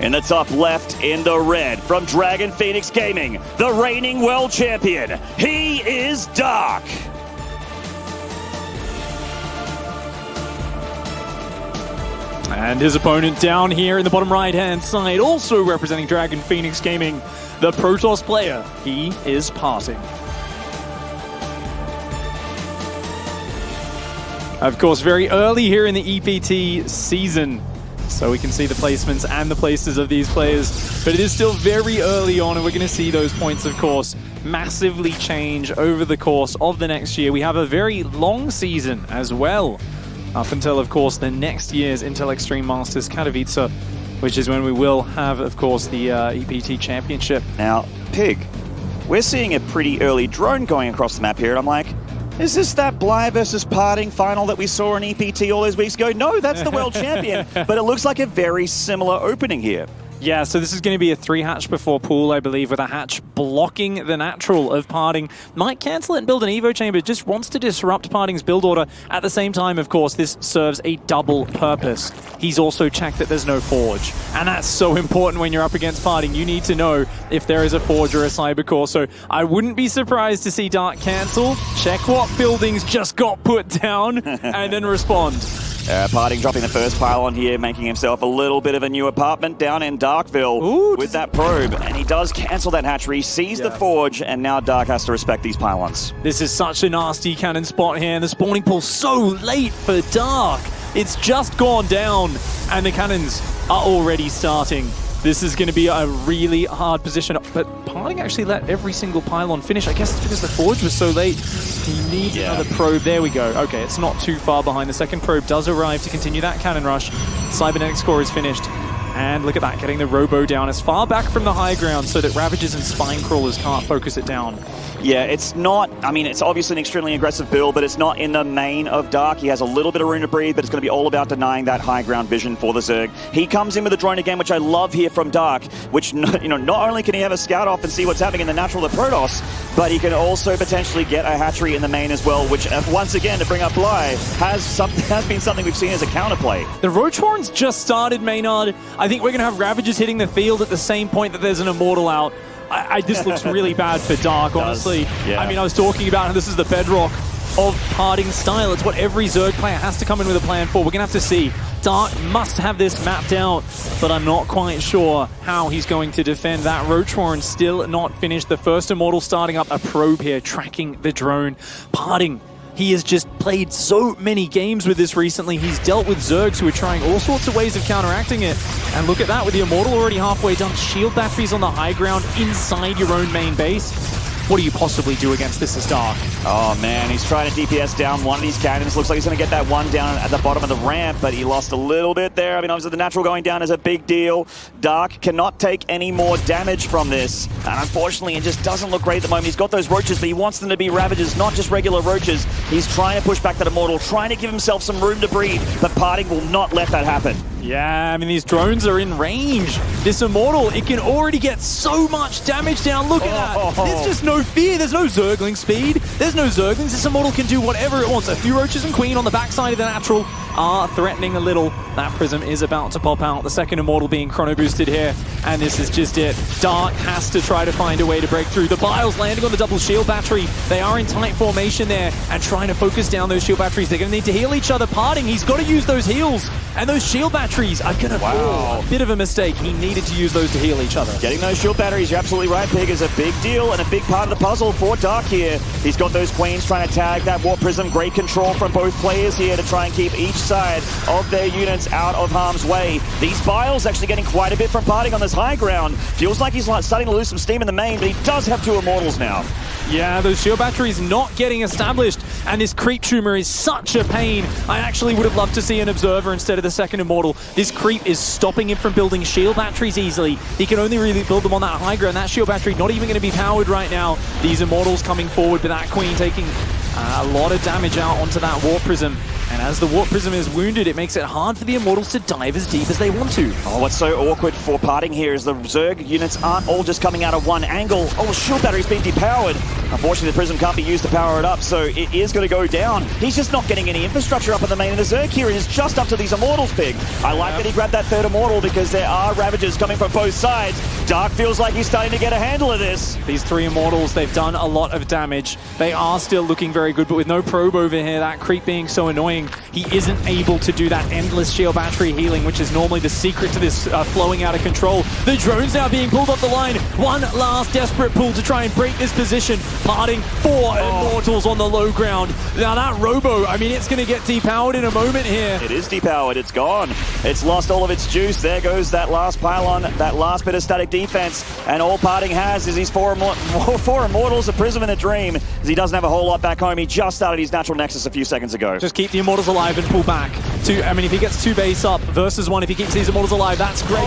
In the top left, in the red, from Dragon Phoenix Gaming, the reigning world champion, he is Dark. And his opponent down here in the bottom right-hand side, also representing Dragon Phoenix Gaming, the Protoss player, he is Parting. Of course, very early here in the EPT season, so we can see the placements and the places of these players. But it is still very early on, and we're going to see those points, of course, massively change over the course of the next year. We have a very long season as well, up until, of course, the next year's Intel Extreme Masters Katowice, which is when we will have, of course, the EPT Championship. Now, Pig, we're seeing a pretty early drone going across the map here, and I'm like, is this that Bly versus Parting final that we saw in EPT all those weeks ago? No, that's the world champion, but it looks like a very similar opening here. Yeah, so this is going to be a 3-hatch before pool, I believe, with a hatch blocking the natural of Parting. Might cancel it and build an Evo chamber, just wants to disrupt Parting's build order. At the same time, of course, this serves a double purpose. He's also checked that there's no Forge, and that's so important when you're up against Parting. You need to know if there is a Forge or a Cybercore, so I wouldn't be surprised to see Dark cancel, check what buildings just got put down, and then respond. Parting dropping the first pylon here, making himself a little bit of a new apartment down in Darkville. Ooh, with that probe, and he does cancel that hatchery, sees the Forge, and now Dark has to respect these pylons. This is such a nasty cannon spot here, and the spawning pool so late for Dark. It's just gone down, and the cannons are already starting. This is going to be a really hard position, but Parting actually let every single pylon finish. I guess it's because the Forge was so late. He needs another probe. There we go. Okay, it's not too far behind. The second probe does arrive to continue that cannon rush. Cybernetic score is finished. And look at that, getting the Robo down as far back from the high ground so that Ravagers and Spine Crawlers can't focus it down. Yeah, it's not, I mean, it's obviously an extremely aggressive build, but it's not in the main of Dark. He has a little bit of room to breathe, but it's going to be all about denying that high ground vision for the Zerg. He comes in with a drone again, which I love here from Dark, which, you know, not only can he have a scout off and see what's happening in the natural of Protoss, but he can also potentially get a hatchery in the main as well, which, once again, to bring up Bly, has been something we've seen as a counterplay. The Roach Horns just started, Maynard. I think we're going to have Ravagers hitting the field at the same point that there's an Immortal out. This looks really bad for Dark, honestly. Yeah. I mean, I was talking about how this is the bedrock of Parting's style. It's what every Zerg player has to come in with a plan for. We're going to have to see. Dark must have this mapped out, but I'm not quite sure how he's going to defend that. Roach Horn still not finished. The first Immortal starting up a probe here, tracking the drone. Parting, he has just played so many games with this recently. He's dealt with Zergs who are trying all sorts of ways of counteracting it. And look at that, with the Immortal already halfway done. Shield batteries on the high ground inside your own main base. What do you possibly do against this as Dark? Oh man, he's trying to DPS down one of these cannons. Looks like he's going to get that one down at the bottom of the ramp, but he lost a little bit there. I mean, obviously the natural going down is a big deal. Dark cannot take any more damage from this, and unfortunately it just doesn't look great at the moment. He's got those Roaches, but he wants them to be Ravagers, not just regular Roaches. He's trying to push back that Immortal, trying to give himself some room to breathe, but Parting will not let that happen. Yeah, I mean, these drones are in range. This Immortal, it can already get so much damage down. Look at that. There's just no fear. There's no Zergling speed. There's no Zerglings. This Immortal can do whatever it wants. A few Roaches and Queen on the backside of the natural are threatening a little. That Prism is about to pop out. The second Immortal being chrono boosted here. And this is just it. Dark has to try to find a way to break through. The Biles landing on the double shield battery. They are in tight formation there and trying to focus down those shield batteries. They're going to need to heal each other. Parting, he's got to use those heals. And those shield batteries are going to fall. A bit of a mistake. He needed to use those to heal each other. Getting those shield batteries, you're absolutely right, Pig, is a big deal and a big part of the puzzle for Dark here. He's got those Queens trying to tag that Warp Prism. Great control from both players here to try and keep each side of their units out of harm's way. These Biles actually getting quite a bit from Parting on this high ground. Feels like he's starting to lose some steam in the main, but he does have two Immortals now. Yeah, those shield batteries not getting established, and this creep tumor is such a pain. I actually would have loved to see an Observer instead of the second Immortal. This creep is stopping him from building shield batteries easily. He can only really build them on that high ground. That shield battery not even going to be powered right now. These Immortals coming forward, but that Queen taking a lot of damage out onto that Warp Prism. And as the Warp Prism is wounded, it makes it hard for the Immortals to dive as deep as they want to. Oh, what's so awkward for Parting here is the Zerg units aren't all just coming out of one angle. Oh, shield battery's been depowered. Unfortunately, the Prism can't be used to power it up, so it is going to go down. He's just not getting any infrastructure up in the main, and the Zerg here is just up to these Immortals, Pig. I like that he grabbed that third Immortal because there are Ravagers coming from both sides. Dark feels like he's starting to get a handle of this. These 3 Immortals, they've done a lot of damage. They are still looking very good, but with no probe over here, that creep being so annoying, he isn't able to do that endless shield battery healing, which is normally the secret to this flowing out of control. The drones now being pulled off the line. One last desperate pull to try and break this position. Parting 4 Immortals on the low ground. Now that Robo, I mean, it's going to get depowered in a moment here. It is depowered. It's gone. It's lost all of its juice. There goes that last pylon, that last bit of static defense. And all Parting has is these 4 Immortals, a Prism and a Dream. As he doesn't have a whole lot back home. He just started his natural Nexus a few seconds ago. Just keep the Immortals alive and pull back. I mean, if he gets 2 base up versus 1, if he keeps these Immortals alive, that's great.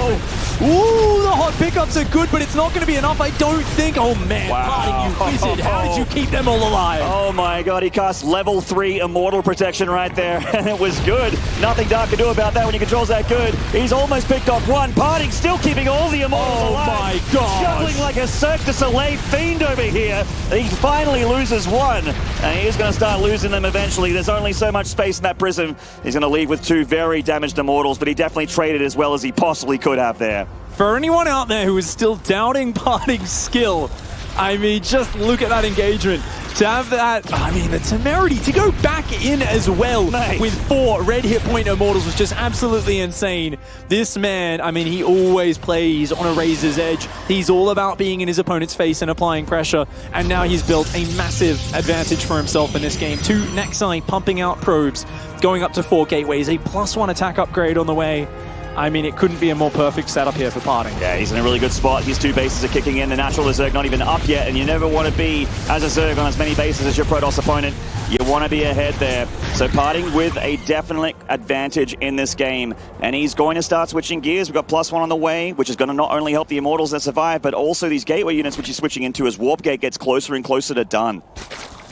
Ooh, the hot pickups are good, but it's not going to be enough, I don't think. Oh, man, wow. Parting, you wizard. How did you keep them all alive? Oh, my God. He cast level 3 Immortal protection right there, and it was good. Nothing Dark can do about that when he controls that good. He's almost picked off 1. Parting still keeping all the Immortals alive. Oh, my God. Juggling like a Cirque du Soleil fiend over here. He finally loses 1, and he is going to start losing them eventually. There's only so much space in that Prism. He's going to leave with 2 very damaged Immortals, but he definitely traded as well as he possibly could have there. For anyone out there who is still doubting Parting's skill, I mean, just look at that engagement. To have that, I mean, the temerity to go back in as well with 4 red hit point Immortals was just absolutely insane. This man, I mean, he always plays on a razor's edge. He's all about being in his opponent's face and applying pressure, and now he's built a massive advantage for himself in this game. 2 Nexi pumping out probes, going up to 4 gateways, a +1 attack upgrade on the way. I mean, it couldn't be a more perfect setup here for Parting. Yeah, he's in a really good spot. His 2 bases are kicking in. The natural Zerg not even up yet, and you never want to be, as a Zerg, on as many bases as your Protoss opponent. You want to be ahead there. So Parting with a definite advantage in this game, and he's going to start switching gears. We've got +1 on the way, which is going to not only help the Immortals that survive, but also these gateway units, which he's switching into as Warp Gate gets closer and closer to done.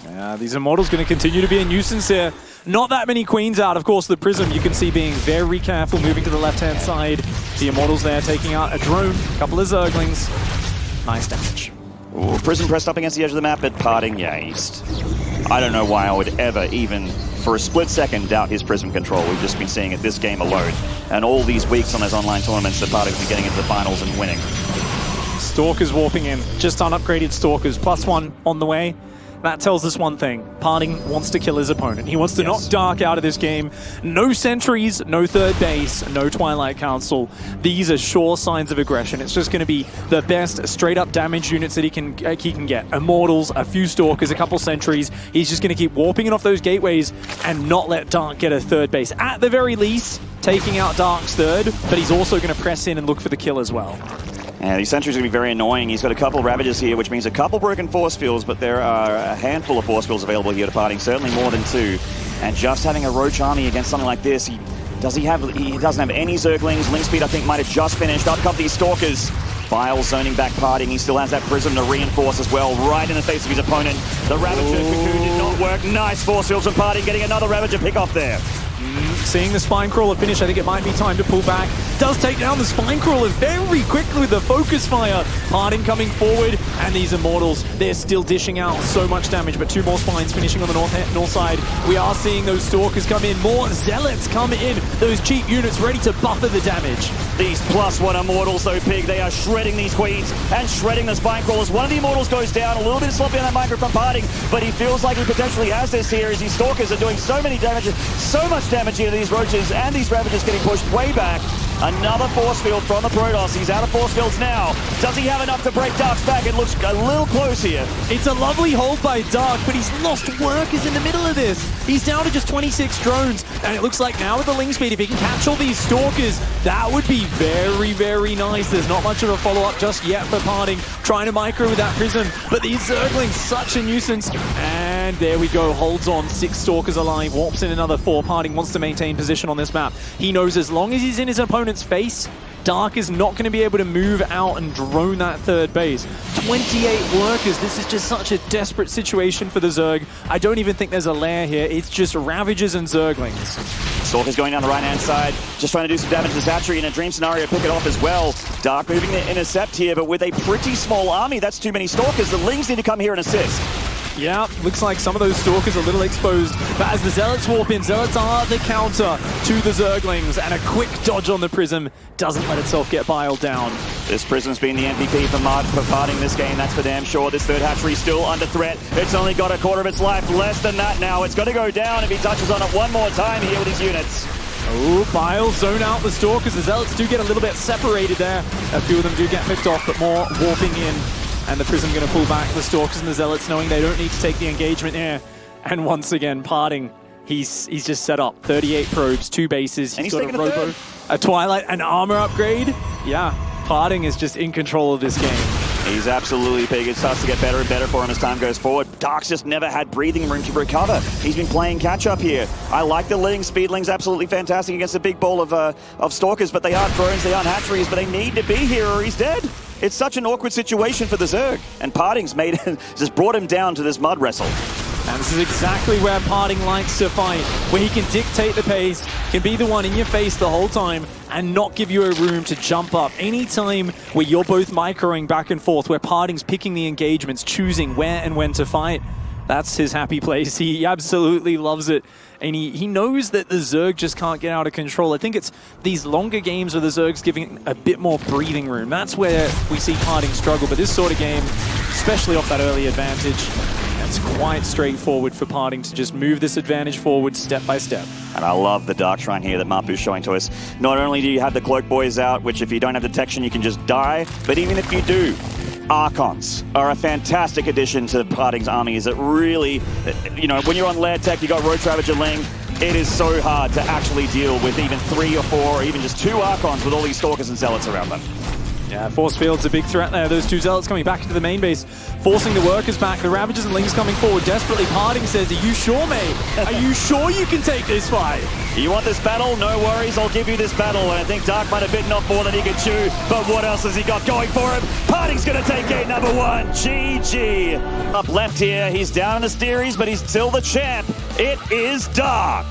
Yeah, these Immortals going to continue to be a nuisance here. Not that many queens out. Of course, the Prism you can see being very careful, moving to the left-hand side. The Immortals there taking out a drone, a couple of Zerglings. Nice damage. Ooh, Prism pressed up against the edge of the map, but Parting, yeah, I don't know why I would ever even, for a split second, doubt his Prism control. We've just been seeing it this game alone. And all these weeks on those online tournaments that Parting's been getting into the finals and winning. Stalkers warping in. Just unupgraded Stalkers. +1 on the way. That tells us one thing. Parting wants to kill his opponent. He wants to knock Dark out of this game. No sentries, no third base, no Twilight Council. These are sure signs of aggression. It's just going to be the best straight-up damage units that he can get. Immortals, a few Stalkers, a couple sentries. He's just going to keep warping it off those gateways and not let Dark get a third base. At the very least, taking out Dark's third, but he's also going to press in and look for the kill as well. Yeah, these sentries are going to be very annoying. He's got a couple of Ravagers here, which means a couple broken force fields, but there are a handful of force fields available here to Parting, certainly more than 2. And just having a Roach army against something like this, he doesn't have any Zerglings. Link speed, I think, might have just finished. Up come these Stalkers. Bile zoning back Parting. He still has that Prism to reinforce as well, right in the face of his opponent. The Ravager cocoon did not work. Nice force fields from Parting, getting another Ravager pick off there. Seeing the Spine Crawler finish, I think it might be time to pull back. Does take down the Spine Crawler very quickly with the focus fire. Parting coming forward, and these Immortals, they're still dishing out so much damage, but 2 more Spines finishing on the north side. We are seeing those Stalkers come in, more Zealots come in, those cheap units ready to buffer the damage. These +1 Immortals, though, Pig, they are shredding these Queens and shredding the Spine Crawlers. One of the Immortals goes down, a little bit sloppy on that micro from Parting, but he feels like he potentially has this here as these Stalkers are doing so much damage here to these Roaches, and these Ravagers getting pushed way back. Another force field from the Protoss. He's out of force fields now. Does he have enough to break Dark's back? It looks a little close here. It's a lovely hold by Dark, but he's lost workers in the middle of this. He's down to just 26 drones, and it looks like now with the Link speed, if he can catch all these Stalkers, that would be very nice. There's not much of a follow-up just yet for Parting, trying to micro with that Prism, but these Zerglings, such a nuisance. And there we go, holds on, 6 Stalkers alive, warps in another 4. Parting wants to maintain position on this map. He knows as long as he's in his opponent's face, Dark is not going to be able to move out and drone that third base. 28 workers. This is just such a desperate situation for the Zerg. I don't even think there's a lair here. It's just Ravagers and Zerglings. Stalker's going down the right-hand side, just trying to do some damage to this hatchery. In a dream scenario, pick it off as well. Dark moving to intercept here, but with a pretty small army, that's too many Stalkers. The Lings need to come here and assist. Yeah, looks like some of those Stalkers are a little exposed, but as the Zealots warp in, Zealots are the counter to the Zerglings, and a quick dodge on the Prism doesn't let itself get biled down. This Prism's been the MVP for parting this game, that's for damn sure. This third hatchery still under threat. It's only got a quarter of its life, less than that now. It's going to go down if he touches on it one more time here with his units. Oh, Bile zone out the Stalkers. The Zealots do get a little bit separated there. A few of them do get picked off, but more warping in. And the Prism going to pull back the Stalkers and the Zealots, knowing they don't need to take the engagement here. And once again, parting. He's just set up 38 probes, 2 bases. And he's got taking a Robo, a Twilight, an armor upgrade. Yeah, parting is just in control of this game. He's absolutely big. It starts to get better and better for him as time goes forward. Dark's just never had breathing room to recover. He's been playing catch-up here. I like the Lings. Speedling's absolutely fantastic against a big ball of Stalkers, but they aren't drones, they aren't hatcheries, but they need to be here or he's dead. It's such an awkward situation for the Zerg, and Parting's just brought him down to this mud wrestle. And this is exactly where Parting likes to fight, where he can dictate the pace, can be the one in your face the whole time, and not give you a room to jump up. Anytime where you're both microing back and forth, where Parting's picking the engagements, choosing where and when to fight, that's his happy place. He absolutely loves it. And he knows that the Zerg just can't get out of control. I think it's these longer games where the Zerg's giving a bit more breathing room. That's where we see Parting struggle. But this sort of game, especially off that early advantage, it's quite straightforward for Parting to just move this advantage forward step by step. And I love the Dark Shrine here that Mapu's showing to us. Not only do you have the Cloak Boys out, which if you don't have detection, you can just die, but even if you do, Archons are a fantastic addition to Parting's armies. It really, you know, when you're on lair tech, you got Road Ravager Ling, it is so hard to actually deal with even 3 or 4 or even just 2 Archons with all these Stalkers and Zealots around them. Yeah, Force Field's a big threat there. Those 2 Zealots coming back into the main base, forcing the workers back. The Ravagers and Lings coming forward desperately. Parting says, are you sure, mate? Are you sure you can take this fight? You want this battle? No worries, I'll give you this battle. And I think Dark might have bitten off more than he could chew, but what else has he got going for him? Parting's going to take gate number 1. GG. Up left here, he's down in the series, but he's still the champ. It is Dark.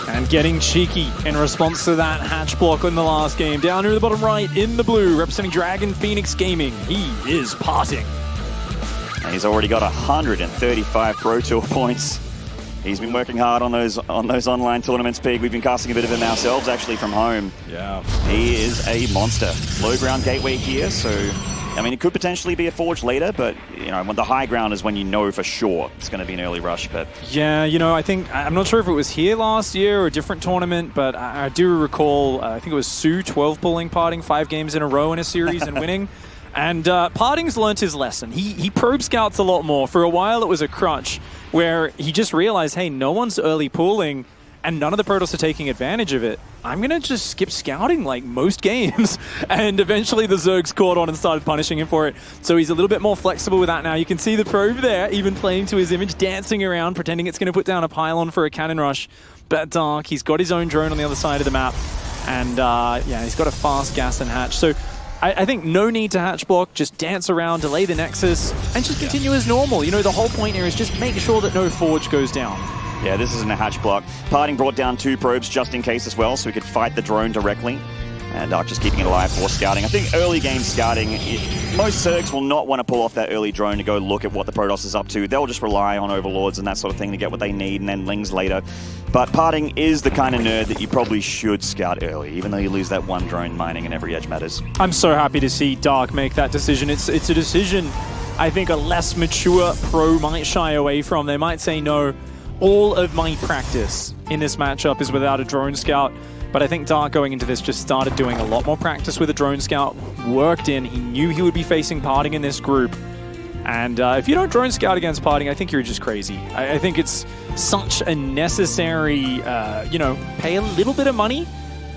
And getting cheeky in response to that hatch block in the last game. Down here at the bottom right, in the blue, representing Dragon Phoenix Gaming, he is Parting. And he's already got 135 Pro Tour points. He's been working hard on those online tournaments, Pig. We've been casting a bit of him ourselves, actually, from home. Yeah. He is a monster. Low ground gateway here, so I mean, it could potentially be a forge later, but you know, when the high ground is when you know for sure it's going to be an early rush. But yeah, you know, I'm not sure if it was here last year or a different tournament, but I do recall, I think it was Sue 12 pulling Parting 5 games in a row in a series and winning. And Parting's learned his lesson. He probe scouts a lot more. For a while, it was a crutch where he just realized, hey, no one's early pulling, and none of the Protoss are taking advantage of it. I'm going to just skip scouting like most games. And eventually the Zergs caught on and started punishing him for it. So he's a little bit more flexible with that now. You can see the probe there, even playing to his image, dancing around, pretending it's going to put down a pylon for a cannon rush. But Dark, he's got his own drone on the other side of the map. And yeah, he's got a fast gas and hatch. So I think no need to hatch block, just dance around, delay the Nexus, and just continue as normal. You know, the whole point here is just make sure that no forge goes down. Yeah, this isn't a hatch block. Parting brought down 2 probes just in case as well, so we could fight the drone directly. And Dark just keeping it alive for scouting. I think early game scouting, most Zergs will not want to pull off that early drone to go look at what the Protoss is up to. They'll just rely on Overlords and that sort of thing to get what they need, and then Lings later. But Parting is the kind of nerd that you probably should scout early, even though you lose that 1 drone mining and every edge matters. I'm so happy to see Dark make that decision. It's a decision I think a less mature pro might shy away from. They might say, no, all of my practice in this matchup is without a drone scout. But I think Dark going into this just started doing a lot more practice with a drone scout, worked in, he knew he would be facing Parting in this group. And if you don't drone scout against Parting, I think you're just crazy. I think it's such a necessary, you know, pay a little bit of money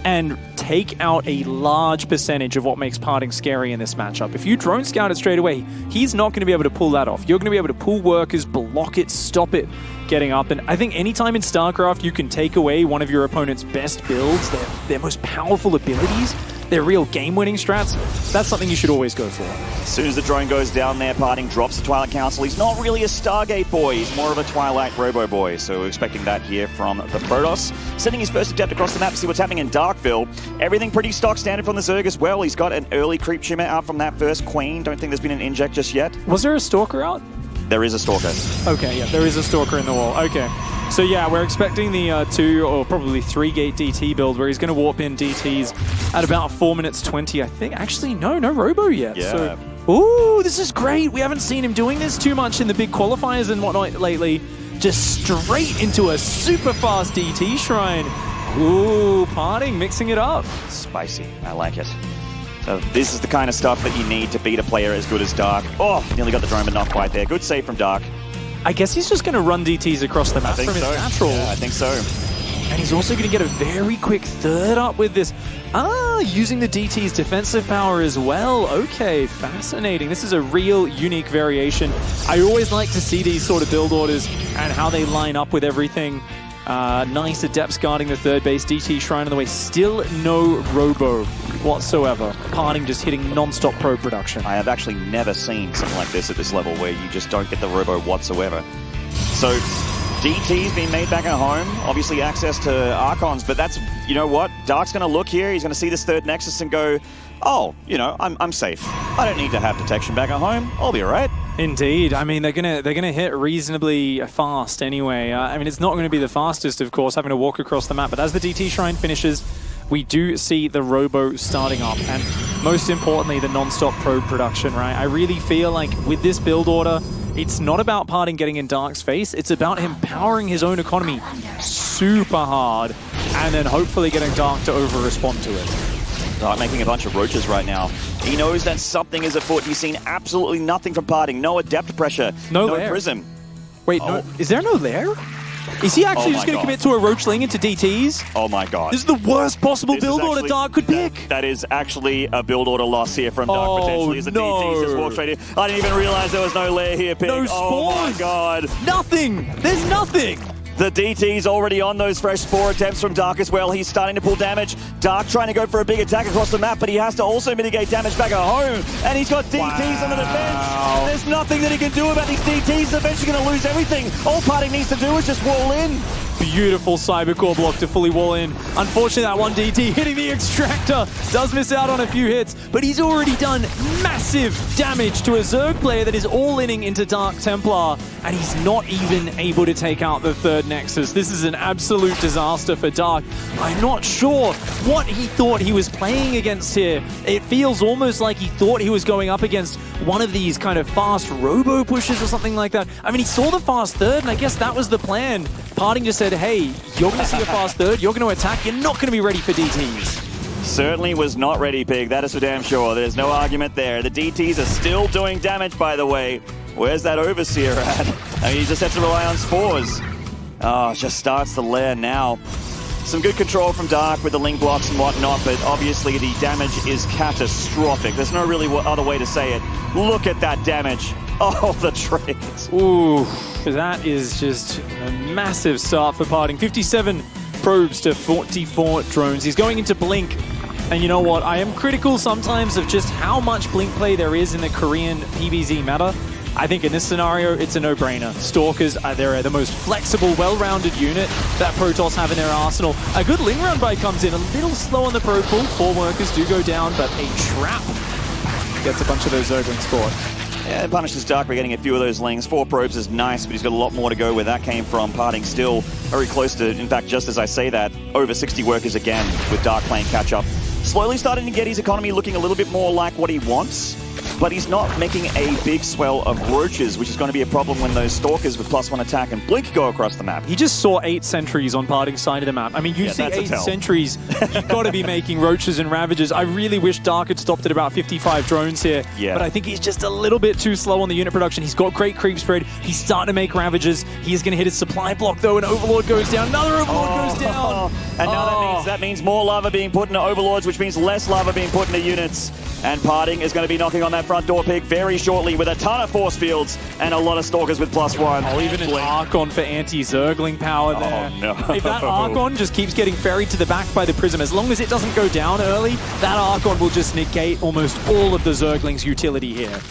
and take out a large percentage of what makes parting scary in this matchup. If you drone scout it straight away, he's not going to be able to pull that off. You're going to be able to pull workers, block it, stop it getting up. And I think anytime in StarCraft you can take away one of your opponent's best builds, their most powerful abilities, their real game-winning strats, that's something you should always go for. As soon as the drone goes down there, Parting drops the Twilight Council. He's not really a Stargate boy, he's more of a Twilight Robo boy, so we're expecting that here from the Protoss. Sending his first Adept across the map to see what's happening in Darkville. Everything pretty stock standard from the Zerg as well. He's got an early creep shimmer out from that first Queen. Don't think there's been an inject just yet. Was there a Stalker out? There is a Stalker. Okay, yeah, there is a Stalker in the wall. Okay. So yeah, we're expecting the 2 or probably 3 gate DT build where he's going to warp in DTs at about 4 minutes 20, I think. Actually, no Robo yet. Yeah. So, ooh, this is great. We haven't seen him doing this too much in the big qualifiers and whatnot lately. Just straight into a super fast DT shrine. Ooh, Parting, mixing it up. Spicy. I like it. So this is the kind of stuff that you need to beat a player as good as Dark. Oh, nearly got the drone, but not quite there. Good save from Dark. I guess he's just going to run DTs across the map from his natural. Yeah, I think so. And he's also going to get a very quick third up with this. Using the DT's defensive power as well. Okay, fascinating. This is a real unique variation. I always like to see these sort of build orders and how they line up with everything. Nice Adepts guarding the third base, DT Shrine on the way. Still no Robo whatsoever. Parting just hitting non-stop probe production. I have actually never seen something like this at this level where you just don't get the Robo whatsoever. So DT's been made back at home. Obviously access to Archons, but that's, you know what? Dark's going to look here. He's going to see this third Nexus and go, oh, you know, I'm safe. I don't need to have detection back at home. I'll be all right. Indeed. I mean, they're gonna hit reasonably fast anyway. I mean, it's not going to be the fastest, of course, having to walk across the map. But as the DT Shrine finishes, we do see the Robo starting up, and most importantly, the non-stop probe production. Right? I really feel like with this build order, it's not about Parting getting in Dark's face. It's about him powering his own economy super hard, and then hopefully getting Dark to over-respond to it. Dark making a bunch of roaches right now. He knows that something is afoot. He's seen absolutely nothing from Parting. No Adept pressure. No Prism. Wait, no, is there no lair? Is he actually just going to commit to a Roachling into DTs? Oh my god. This is the worst possible build order Dark could pick. That is actually a build order loss here from Dark potentially. As the DTs just walk straight in. I didn't even realize there was no lair here, Pig. No spawns. Oh my god. Nothing. There's nothing. The DT's already on those fresh spore attempts from Dark as well. He's starting to pull damage. Dark trying to go for a big attack across the map, but he has to also mitigate damage back at home. And he's got DTs on the defense. There's nothing that he can do about these DTs. He's eventually going to lose everything. All Parting needs to do is just wall in. Beautiful Cybercore block to fully wall in. Unfortunately, that one DT hitting the Extractor does miss out on a few hits, but he's already done massive damage to a Zerg player that is all-inning into Dark Templar, and he's not even able to take out the third Nexus. This is an absolute disaster for Dark. I'm not sure what he thought he was playing against here. It feels almost like he thought he was going up against one of these kind of fast Robo pushes or something like that. I mean, he saw the fast third, and I guess that was the plan. Parting just said, hey, you're going to see a fast third, you're going to attack, you're not going to be ready for DTs. Certainly was not ready, Pig. That is for damn sure. There's no argument there. The DTs are still doing damage, by the way. Where's that Overseer at? I mean, he just has to rely on spores. Oh, just starts the lair now. Some good control from Dark with the link blocks and whatnot, but obviously the damage is catastrophic. There's no really other way to say it. Look at that damage. Oh, the trades. Ooh, that is just a massive start for Parting. 57 probes to 44 drones. He's going into Blink. And you know what? I am critical sometimes of just how much Blink play there is in the Korean PvZ meta. I think in this scenario, it's a no-brainer. Stalkers are the most flexible, well-rounded unit that Protoss have in their arsenal. A good Ling run by comes in, a little slow on the probe pull. 4 workers do go down, but a trap gets a bunch of those Zerglings caught. Yeah, it punishes Dark by getting a few of those lings. 4 probes is nice, but he's got a lot more to go where that came from. Parting still very close to, in fact, just as I say that, over 60 workers again with Dark playing catch-up. Slowly starting to get his economy looking a little bit more like what he wants, but he's not making a big swell of roaches, which is going to be a problem when those Stalkers with +1 attack and Blink go across the map. He just saw 8 sentries on Parting's side of the map. I mean, you see 8 sentries, you've got to be making roaches and Ravagers. I really wish Dark had stopped at about 55 drones here, but I think he's just a little bit too slow on the unit production. He's got great creep spread. He's starting to make Ravagers. He is going to hit his supply block, though, and Overlord goes down. Another Overlord goes down. And now that means more lava being put into Overlords, which means less lava being put into units. And Parting is going to be knocking on that front door pick very shortly with a ton of force fields and a lot of Stalkers with +1. Oh, even an Archon for anti-Zergling power there. Oh, no. If that Archon just keeps getting ferried to the back by the Prism, as long as it doesn't go down early, that Archon will just negate almost all of the Zergling's utility here.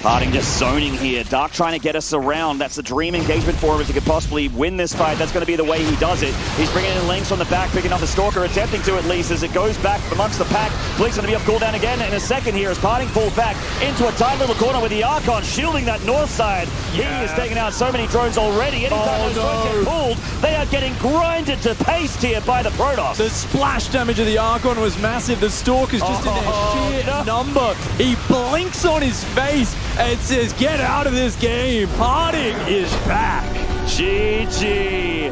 Parting just zoning here. Dark trying to get us around. That's the dream engagement for him if he could possibly win this fight. That's going to be the way he does it. He's bringing in links on the back, picking up the Stalker, attempting to at least as it goes back amongst the pack. Blink's going to be off cooldown again in a second here as Parting pulls back into a tight little corner with the Archon shielding that north side. Yeah. He is taking out so many drones already. Anytime those drones get pulled, they are getting grinded to paste here by the Protoss. The splash damage of the Archon was massive. The Stalker's just in their sheer number. He blinks on his face and says, "Get out of this game. Parting is back." GG.